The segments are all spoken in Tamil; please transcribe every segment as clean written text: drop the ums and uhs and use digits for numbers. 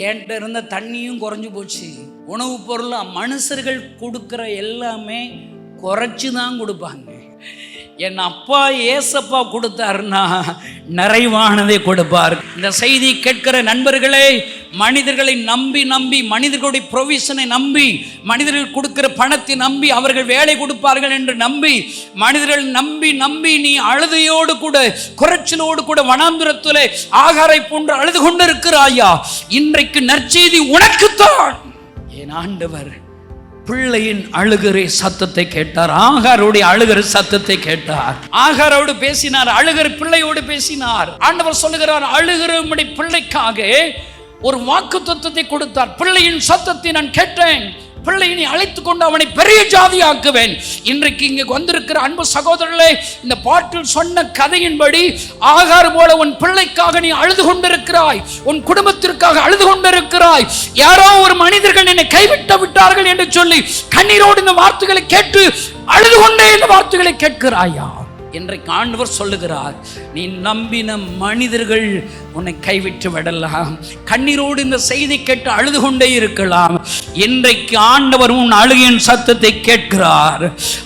என்கிட்ட இருந்த தண்ணியும் குறைஞ்சு போச்சு. உணவுப் பொருள் மனுஷர்கள் கொடுக்குற எல்லாமே குறைச்சி தான் கொடுப்பாங்க. என் அப்பா ஏசப்பா கொடுத்தாருன்னா நிறைவானதை கொடுப்பார். இந்த செய்தி கேட்கிற நண்பர்களே, மனிதர்களை நம்பி மனிதர்களுடைய ப்ரொவிஷனை நம்பி, மனிதர்கள் கொடுக்கிற பணத்தை நம்பி, அவர்கள் வேலை கொடுப்பார்கள் என்று நம்பி, மனிதர்கள் நம்பி நீ அழுதையோடு கூட குறைச்சலோடு கூட வனாந்திரத்திலே ஆகாரை போன்று அழுது கொண்டிருக்கிறாயா? இன்றைக்கு நற்செய்தி உனக்குத்தான். என் ஆண்டவர் பிள்ளையின் அழுகிற சத்தத்தை கேட்டார். ஆகாரோடைய அழுகிற சத்தத்தை கேட்டார். ஆகாரோடு பேசினார், அழுகிற பிள்ளையோடு பேசினார். ஆண்டவர் சொல்லுகிறார், அழுகிற உம்முடைய பிள்ளைக்காக ஒரு வாக்குத்தத்தத்தை கொடுத்தார். பிள்ளையின் சத்தத்தை நான் கேட்டேன், பிள்ளையினை அழைத்து கொண்டு அவனை பெரிய ஜாதியாக்குவேன். இன்றைக்கு இங்கே வந்திருக்கிற அன்பு சகோதரர்களே, இந்த பாட்டில் சொன்ன கதையின்படி ஆகார் போல உன் பிள்ளைக்காக நீ அழுது கொண்டிருக்கிறாய், உன் குடும்பத்திற்காக அழுது கொண்டிருக்கிறாய். யாரோ ஒரு மனிதர்கள் என்னை கைவிட்டு விட்டார்கள் என்று சொல்லி கண்ணீரோடு இந்த வார்த்தைகளை கேட்டு அழுது கொண்டே இந்த வார்த்தைகளை கேட்கிறாயா? இன்றைக்கு ஆண்டவர் சொல்லுகிறார், நீ நம்பின மனிதர்கள் உன்னை கைவிட்டு விடலாம். கண்ணீரோடு இந்த செய்தி கேட்டு அழுது கொண்டே இருக்கலாம். இன்றைக்கு ஆண்டவர் உன் அழுகையின் சத்தத்தை கேட்கிறார்.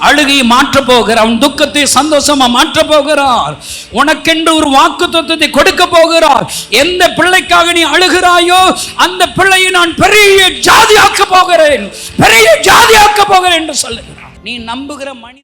அழுகையை மாற்றப் போகிறார். உன் துக்கத்தை சந்தோஷமா மாற்றப் போகிறார். உனக்கென்று ஒரு வாக்குத்தத்தத்தை கொடுக்க போகிறார். எந்த பிள்ளைக்காக நீ அழுகிறாயோ அந்த பிள்ளையை நான் பெரிய ஜாதியாக்க போகிறேன், பெரிய ஜாதியாக்க போகிறேன் என்று சொல்லுகிறார். நீ நம்புகிற மனித